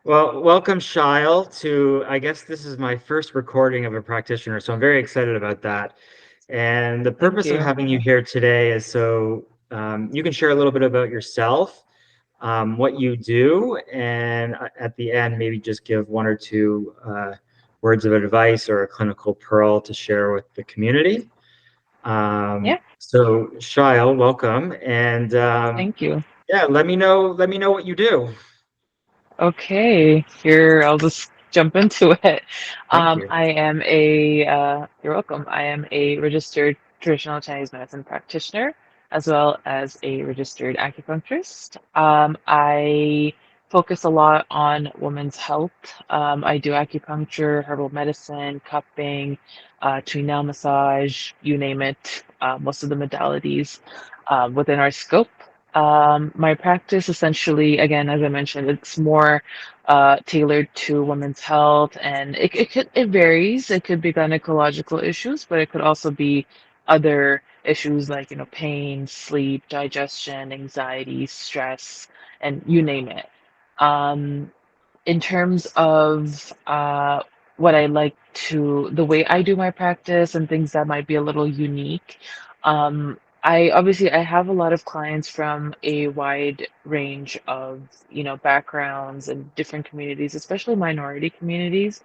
Well, welcome, Shail, to, I guess this is my first recording of a practitioner, so I'm very excited about that. And the Thank purpose of you. having you here today is so you can share a little bit about yourself, what you do, and at the end, maybe just give one or two words of advice or a clinical pearl to share with the community. Yeah, So, Shail, welcome, and thank you. yeah, let me know what you do. Okay, here I'll just jump into it. Thank you. You're welcome. I am a registered traditional Chinese medicine practitioner as well as a registered acupuncturist. I focus a lot on women's health. I do acupuncture, herbal medicine, cupping, nail massage, you name it, most of the modalities within our scope. My practice essentially, again, as I mentioned, it's more tailored to women's health, and it varies. It could be gynecological issues, but it could also be other issues like pain, sleep, digestion, anxiety, stress, and you name it. Um, in terms of what I like to, the way I do my practice and things that might be a little unique. I have a lot of clients from a wide range of, backgrounds and different communities, especially minority communities.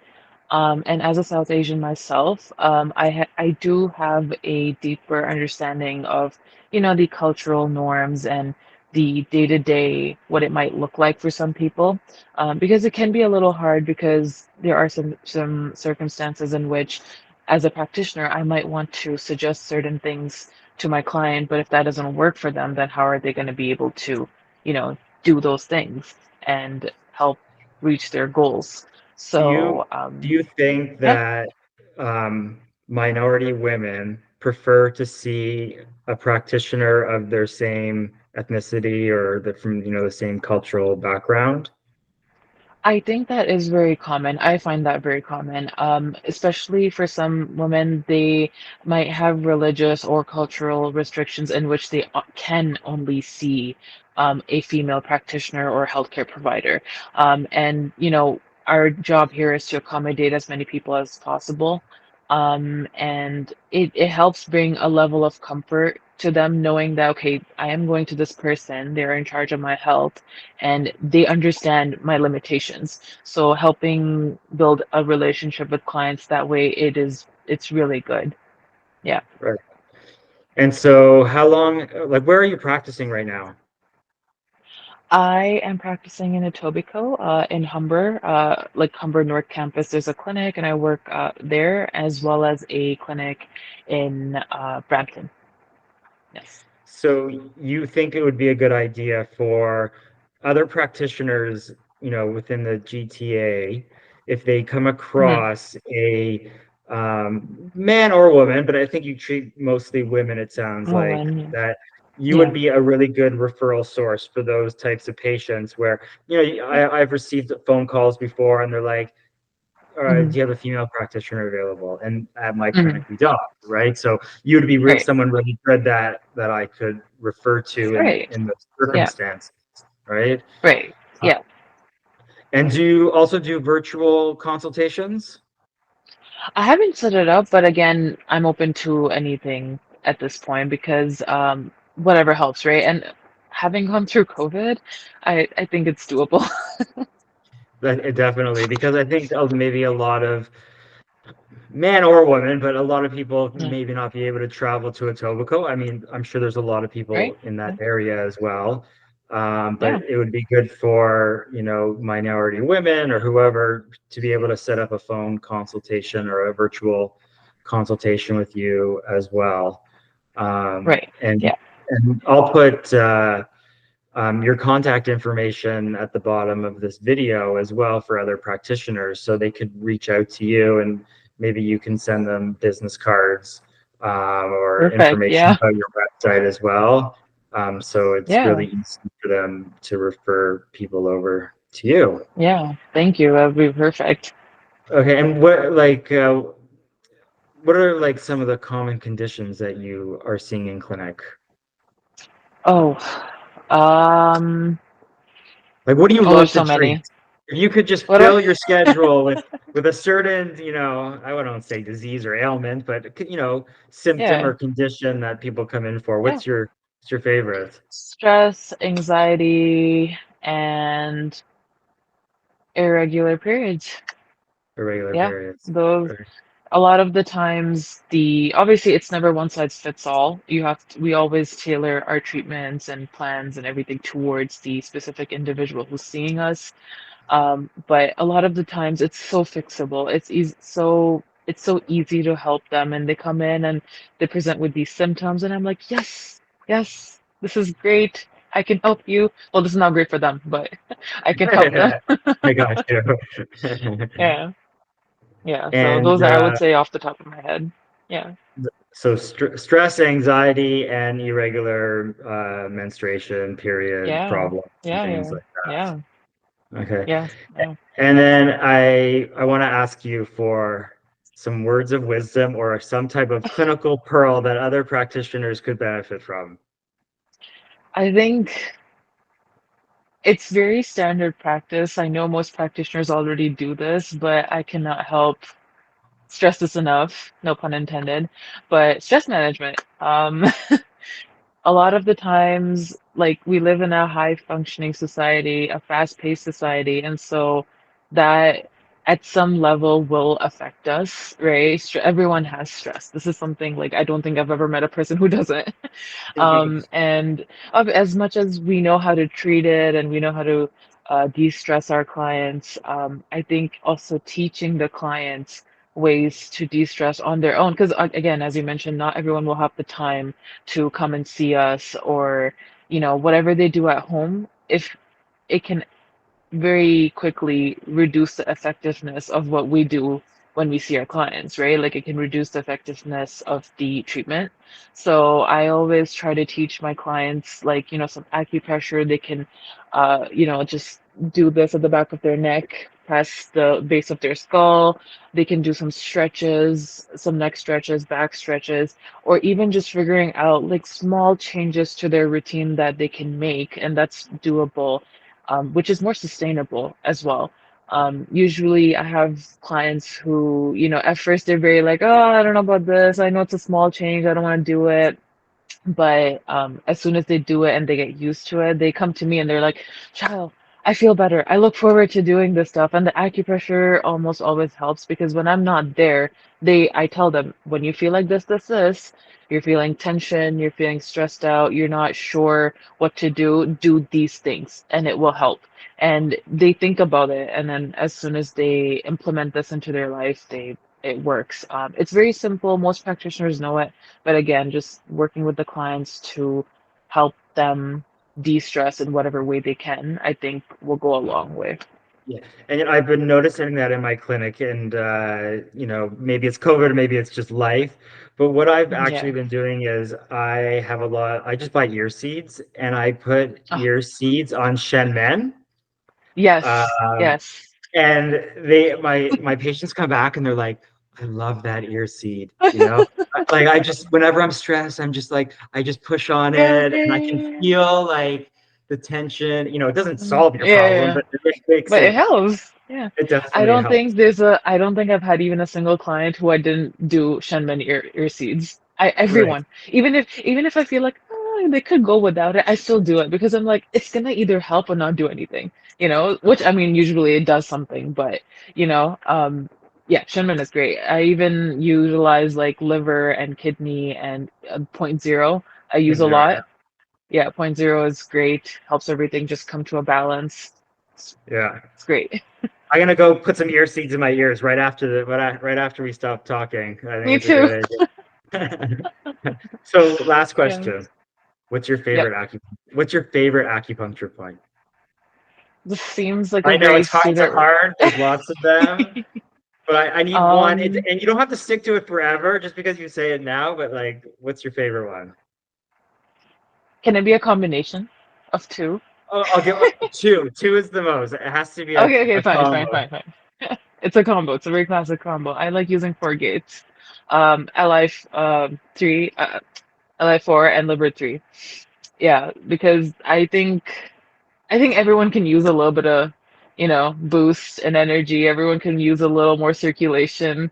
And as a South Asian myself, I do have a deeper understanding of, the cultural norms and the day-to-day, what it might look like for some people, because it can be a little hard because there are some circumstances in which, as a practitioner, I might want to suggest certain things to my client, but if that doesn't work for them, then how are they going to be able to, you know, do those things and help reach their goals? Do you So, do you think yeah. that minority women prefer to see a practitioner of their same ethnicity or from the same cultural background? I think that is very common. I find that very common, especially for some women. They might have religious or cultural restrictions in which they can only see a female practitioner or healthcare provider. And, our job here is to accommodate as many people as possible. And it helps bring a level of comfort to them knowing that, okay, I am going to this person, they're in charge of my health and they understand my limitations. So helping build a relationship with clients that way, it's really good. Yeah. Right. And so how long, like where are you practicing right now? I am practicing in Etobicoke, in Humber, like Humber North Campus. There's a clinic, and I work there as well as a clinic in Brampton. Yes. So you think it would be a good idea for other practitioners, within the GTA, if they come Hmm. across a man or woman, but I think you treat mostly women, it sounds Oh, like, and that you would yeah. be a really good referral source for those types of patients where, I've received phone calls before and they're like, Hmm. do you have a female practitioner available? And at my Hmm. clinic, we don't, right? So you would be Right. someone really good that I could refer to Right. in those Yeah. circumstances, right? Right. Uh, Yeah. and do you also do virtual consultations? I haven't set it up, but again, I'm open to anything at this point because whatever helps, right? And having gone through COVID, I think it's doable. Definitely, because I think maybe a lot of man or woman, but a lot of people Yeah. maybe not be able to travel to Etobicoke. I mean, I'm sure there's a lot of Right? people in that Yeah. area as well. But Yeah. it would be good for, minority women or whoever to be able to set up a phone consultation or a virtual consultation with you as well. Um, Right. and Yeah. and I'll put your contact information at the bottom of this video as well for other practitioners so they could reach out to you and maybe you can send them business cards or Perfect. information Yeah. about your website as well. So it's Yeah. really easy for them to refer people over to you. Yeah. Thank you. That would be perfect. Okay, and what are like some of the common conditions that you are seeing in clinic? Oh, um, Like what do you oh, there's love to so treat? many. If you could just What fill your do schedule with a certain, I wouldn't say disease or ailment, but symptom yeah, or condition that people come in for. yeah. What's your favorite? Stress, anxiety, and irregular periods. Irregular Yeah, periods. those Right. a lot of the times the obviously it's never one size fits all. We always tailor our treatments and plans and everything towards the specific individual who's seeing us. But a lot of the times it's so fixable. It's so easy to help them, and they come in and they present with these symptoms, and I'm like, yes, yes, this is great. I can help you. Well, this is not great for them, but I can help them. I got you. Yeah, yeah. So And those are, I would say, off the top of my head. Yeah, so stress, anxiety, and irregular menstruation period yeah, problems and yeah, things yeah, like yeah, that. Okay. yeah, yeah. And then I want to ask you for some words of wisdom or some type of clinical pearl that other practitioners could benefit from. I think it's very standard practice. I know most practitioners already do this, but I cannot help stress this enough, no pun intended, but stress management. A lot of the times, like we live in a high functioning society, a fast paced society, and so that at some level will affect us, right? Everyone has stress. This is something like I don't think I've ever met a person who doesn't. And as much as we know how to treat it and we know how to de-stress our clients, I think also teaching the clients ways to de-stress on their own. Because again, as you mentioned, not everyone will have the time to come and see us or, whatever they do at home. If it can very quickly reduce the effectiveness of what we do when we see our clients, right? Like it can reduce the effectiveness of the treatment. So I always try to teach my clients, like, some acupressure. They can, just do this at the back of their neck, press the base of their skull. They can do some stretches, some neck stretches, back stretches, or even just figuring out like small changes to their routine that they can make. And that's doable, which is more sustainable as well. Usually, I have clients who, at first they're very like, oh, I don't know about this. I know it's a small change. I don't want to do it. But as soon as they do it and they get used to it, they come to me and they're like, Child, I feel better. I look forward to doing this stuff. And the acupressure almost always helps because when I'm not there, I tell them, when you feel like this, you're feeling tension, you're feeling stressed out, you're not sure what to do these things and it will help. And they think about it. And then as soon as they implement this into their life, it works. It's very simple. Most practitioners know it, but again, just working with the clients to help them de-stress in whatever way they can, I think will go a long way. Yeah, and I've been noticing that in my clinic, and maybe it's COVID, maybe it's just life. But what I've actually Yeah. been doing is I have a lot. I just buy ear seeds, and I put Oh, ear seeds on Shen Men. yes. Um, Yes. and my patients come back and they're like, I love that ear seed. Like I just whenever I'm stressed, I'm just like I just push on it and I can Yay. feel like the tension. It doesn't Yeah, solve your yeah, problem, yeah. but it makes But it it helps. Yeah. it definitely helps. I don't think I've had even a single client who I didn't do Shenmue ear seeds. Right. Everyone. Even if I feel like, oh, they could go without it, I still do it because I'm like, it's gonna either help or not do anything, which I mean, usually it does something, but you know, um, yeah, Shenmue is great. I even utilize like liver and kidney and point zero. I use Point a zero, lot. Yeah, point zero is great. Helps everything just come to a balance. It's, yeah. it's great. I'm gonna go put some ear seeds in my ears right after we stop talking. I think Me it's a too. great idea. So last Yeah. question. Yep. What's your favorite acupuncture point? This seems like a I know very it's student. hard. There's lots of them, but I need one. Um, And you don't have to stick to it forever just because you say it now. But like, what's your favorite one? can it be a combination of two? Oh, I'll give two. Two is the most. It has to be Okay, okay, a fine, combo. fine, fine, fine. It's a combo. It's a very classic combo. I like using four gates. Li three, Li four, and Liber three. Yeah, because I think everyone can use a little bit of boost and energy. Everyone can use a little more circulation.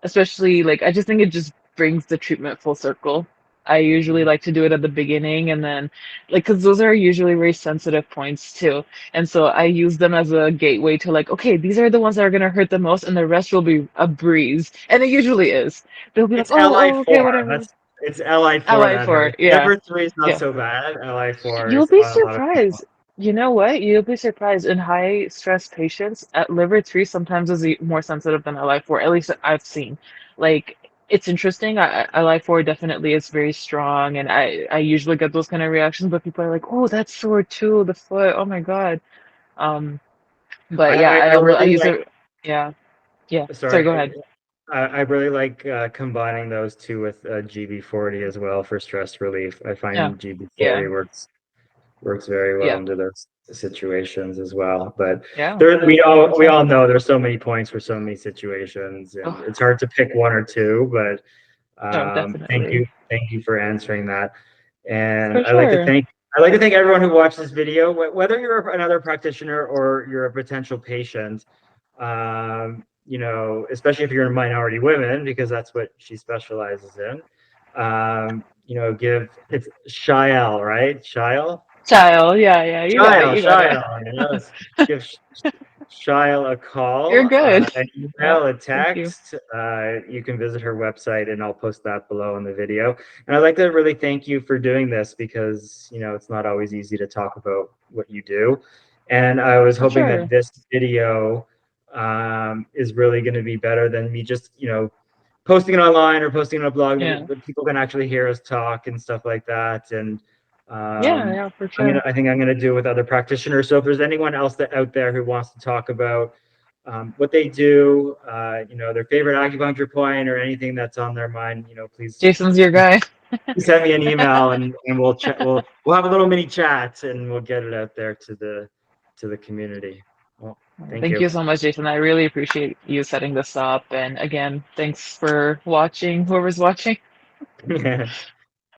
Especially like I just think it just brings the treatment full circle. I usually like to do it at the beginning and then like because those are usually very sensitive points too. And so I use them as a gateway to like, okay, these are the ones that are gonna hurt the most and the rest will be a breeze. And it usually is. They'll be like, It's oh, okay, Li4. whatever. It's Li4 Ally that for, hurts. yeah. Liver 3 is not Yeah. so bad. Li4 You'll is be a lot of people. surprised. You know what? You'll be surprised. In high stress patients, at liver 3 sometimes is more sensitive than LI4, at least I've seen. Like, it's interesting. LI4 definitely is very strong, and I usually get those kind of reactions, but people are like, oh, that's sore too, the foot. Oh my God. Um, but yeah, I I really use like, it. Yeah. Yeah. Sorry, sorry, go ahead. I really like combining those two with GB40 as well for stress relief. I Yeah. find GB40 Yeah. works very well Yeah. into those situations as well. But Yeah. there, we 100%. all know there's so many points for so many situations, and Oh, it's hard to pick one or two. But no, thank definitely. you for answering that. And For sure. I'd like to thank everyone who watched this video, whether you're another practitioner or you're a potential patient. Especially if you're in minority women, because that's what she specializes in. Give it's Shail, right? Shail? Child, yeah, yeah, you got it, Shail, you got it. Shail. Give Shail a You're call, good. an Yeah, email, a thank you. text. You can visit her website, and I'll post that below in the video. And I'd like to really thank you for doing this because it's not always easy to talk about what you do. And I was For hoping that sure. this video is really going to be better than me just posting it online or posting it on a blog. Yeah. That people can actually hear us talk and stuff like that. And Yeah, um, yeah, for sure. I think I'm gonna do it with other practitioners. So if there's anyone else out there who wants to talk about what they do, their favorite acupuncture point or anything that's on their mind, please Jason's your guy. send me an email and we'll chat. We'll have a little mini chat and we'll get it out there to the community. Well, thank Thank you. you so much, Jason. I really appreciate you setting this up. And again, thanks for watching, whoever's watching.